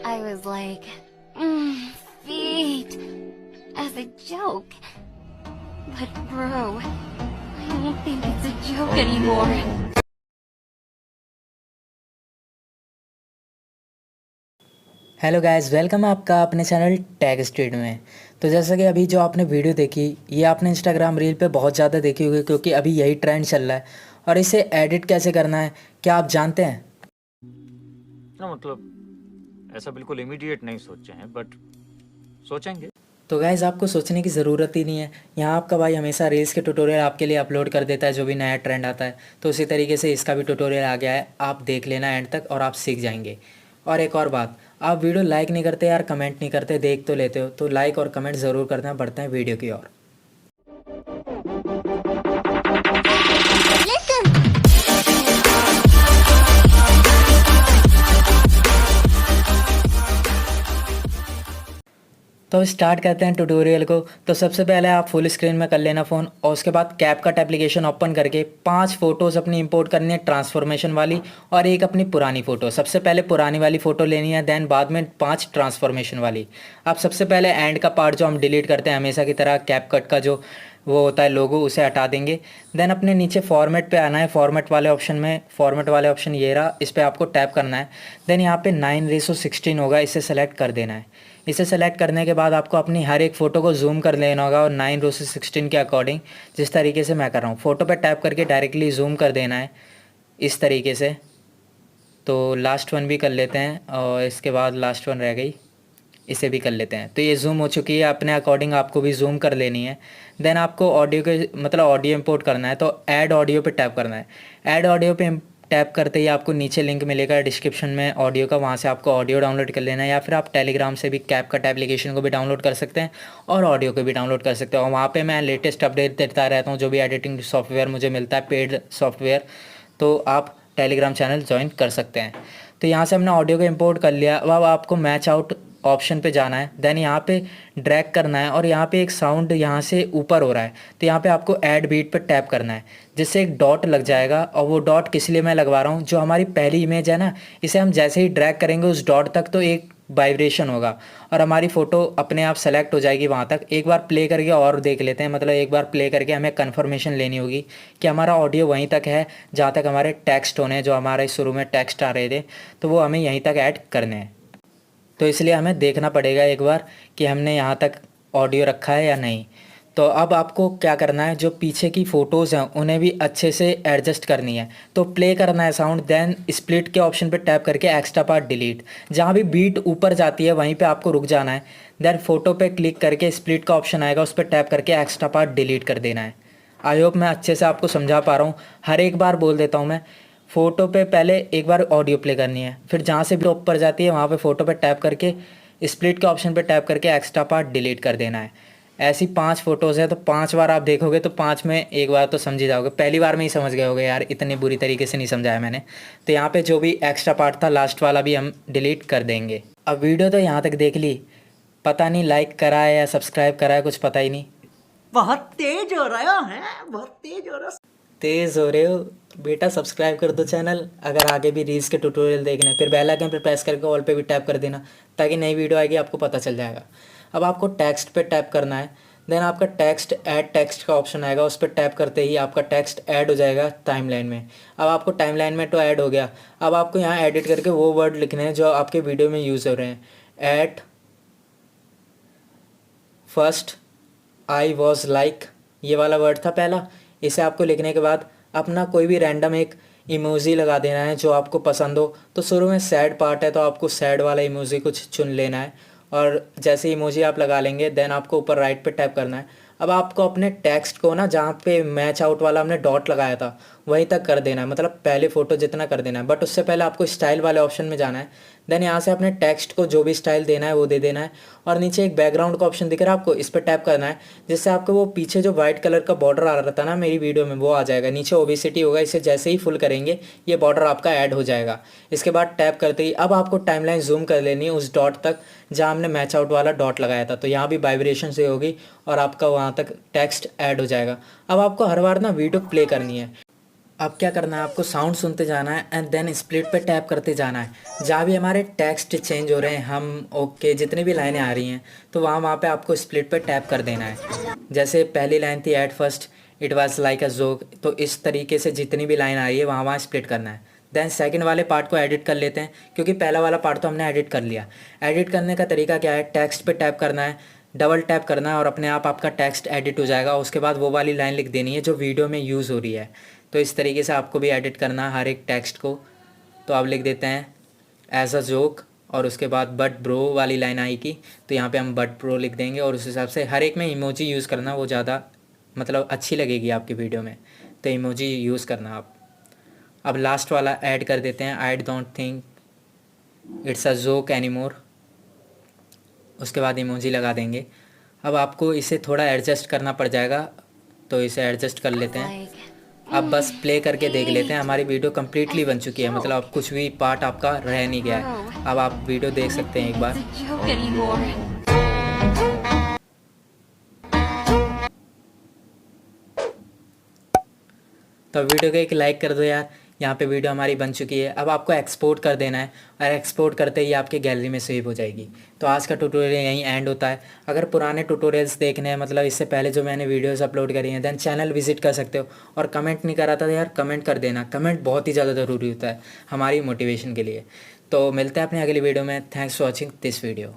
I was like, feet, as a joke. But bro, I don't think it's a joke anymore. Hello guys, welcome है आपका अपने channel tag street में। तो जैसा कि अभी जो आपने वीडियो देखी, ये आपने इंस्टाग्राम रील पे बहुत ज़्यादा देखी होगी, क्योंकि अभी यही ट्रेंड चल रहा है। और इसे एडिट कैसे करना है, क्या आप जानते हैं? ना मतलब ऐसा बिल्कुल इमीडिएट नहीं सोचे हैं, बट सोचेंगे। तो गाइस, आपको सोचने की ज़रूरत ही नहीं है। यहाँ आपका भाई हमेशा रील्स के ट्यूटोरियल आपके लिए अपलोड कर देता है, जो भी नया ट्रेंड आता है। तो उसी तरीके से इसका भी ट्यूटोरियल आ गया है, आप देख लेना एंड तक और आप सीख जाएंगे। और एक और बात, आप वीडियो लाइक नहीं करते यार, कमेंट नहीं करते, देख तो लेते हो, तो लाइक और कमेंट ज़रूर करना। बढ़ते हैं वीडियो की ओर। तो स्टार्ट करते हैं ट्यूटोरियल को। तो सबसे पहले आप फुल स्क्रीन में कर लेना फ़ोन, और उसके बाद कैपकट एप्लीकेशन ओपन करके 5 फ़ोटोज़ अपनी इंपोर्ट करनी है, ट्रांसफॉर्मेशन वाली, और एक अपनी पुरानी फ़ोटो। सबसे पहले पुरानी वाली फ़ोटो लेनी है, देन बाद में 5 ट्रांसफॉर्मेशन वाली। आप सबसे पहले एंड का पार्ट जो हम डिलीट करते हैं हमेशा की तरह, कैपकट का जो वो होता है लोगो, उसे हटा देंगे। देन अपने नीचे फॉर्मेट पे आना है, फॉर्मेट वाले ऑप्शन में, फॉर्मेट वाले ऑप्शन ये रहा, इस पर आपको टैप करना है। देन यहाँ पे 9:16 होगा, इसे सेलेक्ट कर देना है। इसे सेलेक्ट करने के बाद आपको अपनी हर एक फ़ोटो को जूम कर लेना होगा, और 9:16 के अकॉर्डिंग, जिस तरीके से मैं कर रहा हूँ। फ़ोटो पे टैप करके डायरेक्टली जूम कर देना है इस तरीके से। तो लास्ट वन भी कर लेते हैं, और इसके बाद लास्ट वन रह गई, इसे भी कर लेते हैं। तो ये जूम हो चुकी है, अपने अकॉर्डिंग आपको भी जूम कर लेनी है। देन आपको ऑडियो के मतलब ऑडियो इंपोर्ट करना है, तो ऐड ऑडियो पे टैप करना है। ऐड ऑडियो पे टैप करते ही आपको नीचे लिंक मिलेगा डिस्क्रिप्शन में ऑडियो का, वहाँ से आपको ऑडियो डाउनलोड कर लेना है, या फिर आप टेलीग्राम से भी कैपकट एप्लीकेशन को भी डाउनलोड कर सकते हैं और ऑडियो को भी डाउनलोड कर सकते हैं। और वहाँ पे मैं लेटेस्ट अपडेट देता रहता हूँ, जो भी एडिटिंग सॉफ्टवेयर मुझे मिलता है, पेड सॉफ्टवेयर, तो आप टेलीग्राम चैनल ज्वाइन कर सकते हैं। तो यहाँ से हमने ऑडियो को इंपोर्ट कर लिया। अब आपको मैच आउट ऑप्शन पे जाना है, देन यहाँ पे ड्रैग करना है, और यहाँ पे एक साउंड यहाँ से ऊपर हो रहा है, तो यहाँ पे आपको ऐड बीट पे टैप करना है, जिससे एक डॉट लग जाएगा। और वो डॉट किस लिए मैं लगवा रहा हूँ, जो हमारी पहली इमेज है ना, इसे हम जैसे ही ड्रैग करेंगे उस डॉट तक, तो एक वाइब्रेशन होगा और हमारी फ़ोटो अपने आप सेलेक्ट हो जाएगी वहाँ तक। एक बार प्ले करके और देख लेते हैं, मतलब एक बार प्ले करके हमें कन्फर्मेशन लेनी होगी कि हमारा ऑडियो वहीं तक है जहाँ तक हमारे टेक्स्ट होने हैं, जो हमारे शुरू में टेक्स्ट आ रहे थे, तो वो हमें यहीं तक ऐड करने हैं। तो इसलिए हमें देखना पड़ेगा एक बार कि हमने यहाँ तक ऑडियो रखा है या नहीं। तो अब आपको क्या करना है, जो पीछे की फ़ोटोज़ हैं उन्हें भी अच्छे से एडजस्ट करनी है। तो प्ले करना है साउंड, देन स्प्लिट के ऑप्शन पे टैप करके एक्स्ट्रा पार्ट डिलीट, जहाँ भी बीट ऊपर जाती है वहीं पे आपको रुक जाना है। देन फ़ोटो पे क्लिक करके स्प्लिट का ऑप्शन आएगा, उस पर टैप करके एक्स्ट्रा पार्ट डिलीट कर देना है। आई होप मैं अच्छे से आपको समझा पा रहा हूँ। हर एक बार बोल देता हूँ मैं, फ़ोटो पे पहले एक बार ऑडियो प्ले करनी है, फिर जहाँ से भी ऊपर जाती है वहाँ पे फ़ोटो पे टैप करके स्प्लिट के ऑप्शन पे टैप करके एक्स्ट्रा पार्ट डिलीट कर देना है। ऐसी 5 फ़ोटोज़ है, तो 5 बार आप देखोगे तो 5 में एक बार तो समझ ही जाओगे, पहली बार में ही समझ गए होगे यार, इतनी बुरी तरीके से नहीं समझाया मैंने। तो यहाँ पे जो भी एक्स्ट्रा पार्ट था लास्ट वाला भी हम डिलीट कर देंगे। अब वीडियो तो यहाँ तक देख ली, पता नहीं लाइक करा है या सब्सक्राइब करा है, कुछ पता ही नहीं। बहुत तेज हो रहा है, बहुत तेज हो रहा है। तेज़ हो रहे हो बेटा, सब्सक्राइब कर दो चैनल। अगर आगे भी रील्स के ट्यूटोरियल देखने हैं, फिर बेल आइकन पर प्रेस करके ऑल पे भी टैप कर देना, ताकि नई वीडियो आएगी आपको पता चल जाएगा। अब आपको टेक्स्ट पे टैप करना है, देन आपका टेक्स्ट ऐड टेक्स्ट का ऑप्शन आएगा, उस पर टैप करते ही आपका टेक्स्ट ऐड हो जाएगा टाइमलाइन में। अब आपको टाइमलाइन में तो ऐड हो गया, अब आपको यहाँ एडिट करके वो वर्ड लिखने हैं जो आपके वीडियो में यूज़ हो रहे हैं। At first I was like, ये वाला वर्ड था पहला। इसे आपको लिखने के बाद अपना कोई भी रैंडम एक इमोजी लगा देना है जो आपको पसंद हो। तो शुरू में सैड पार्ट है, तो आपको सैड वाला इमोजी कुछ चुन लेना है, और जैसे इमोजी आप लगा लेंगे देन आपको ऊपर राइट पे टैप करना है। अब आपको अपने टेक्स्ट को ना, जहाँ पे मैच आउट वाला हमने डॉट लगाया था वहीं तक कर देना है, मतलब पहले फ़ोटो जितना कर देना है। बट उससे पहले आपको स्टाइल वाले ऑप्शन में जाना है, देन यहाँ से अपने टेक्स्ट को जो भी स्टाइल देना है वो दे देना है, और नीचे एक बैकग्राउंड का ऑप्शन दिख रहा है आपको, इस पर टैप करना है, जिससे आपको वो पीछे जो वाइट कलर का बॉर्डर आ रहा था ना मेरी वीडियो में, वो आ जाएगा। नीचे ओबेसिटी होगा, इसे जैसे ही फुल करेंगे ये बॉर्डर आपका ऐड हो जाएगा। इसके बाद टैप करते ही अब आपको टाइमलाइन जूम कर लेनी है उस डॉट तक जहाँ हमने मैच आउट वाला डॉट लगाया था, तो यहाँ भी वाइब्रेशन से होगी और आपका वहाँ तक टेक्स्ट ऐड हो जाएगा। अब आपको हर बार ना वीडियो प्ले करनी है, अब क्या करना है, आपको साउंड सुनते जाना है एंड देन स्प्लिट पे टैप करते जाना है। जहाँ भी हमारे टेक्स्ट चेंज हो रहे हैं, हम ओके जितनी भी लाइनें आ रही हैं, तो वहाँ पे आपको स्प्लिट पे टैप कर देना है। जैसे पहली लाइन थी at first it was like a joke, तो इस तरीके से जितनी भी लाइन आ रही है वहाँ स्प्लिट करना है। देन सेकंड वाले पार्ट को एडिट कर लेते हैं, क्योंकि पहला वाला पार्ट तो हमने एडिट कर लिया। एडिट करने का तरीका क्या है, टेक्स्ट पे टैप करना है, डबल टैप करना है और अपने आप आपका टेक्स्ट एडिट हो जाएगा। उसके बाद वो वाली लाइन लिख देनी है जो वीडियो में यूज़ हो रही है। तो इस तरीके से आपको भी एडिट करना है हर एक टेक्स्ट को। तो आप लिख देते हैं एज अ जोक और उसके बाद बट ब्रो वाली लाइन आएगी, तो यहाँ पे हम बट ब्रो लिख देंगे और उस हिसाब से हर एक में इमोजी यूज़ करना, वो ज़्यादा मतलब अच्छी लगेगी आपकी वीडियो में। तो इमोजी यूज़ करना आप। अब लास्ट वाला ऐड कर देते हैं, I don't think it's a joke anymore. उसके बाद इमोजी लगा देंगे। अब आपको इसे थोड़ा एडजस्ट करना पड़ जाएगा, तो इसे एडजस्ट कर लेते हैं। अब बस प्ले करके देख लेते हैं। हमारी वीडियो कम्प्लीटली बन चुकी है, मतलब अब कुछ भी पार्ट आपका रह नहीं गया है। अब आप वीडियो देख सकते हैं एक बार। It's a joke anymore. तो वीडियो को एक लाइक कर दो यार। यहाँ पे वीडियो हमारी बन चुकी है। अब आपको एक्सपोर्ट कर देना है और एक्सपोर्ट करते ही आपके गैलरी में सेव हो जाएगी। तो आज का ट्यूटोरियल यहीं एंड होता है। अगर पुराने ट्यूटोरियल्स देखने हैं, मतलब इससे पहले जो मैंने वीडियोस अपलोड करी हैं, देन चैनल विजिट कर सकते हो। और कमेंट नहीं करा था तो यार कमेंट कर देना। कमेंट बहुत ही ज़्यादा ज़रूरी होता है हमारी मोटिवेशन के लिए। तो मिलते हैं अपनी अगली वीडियो में। Thanks for watching this video.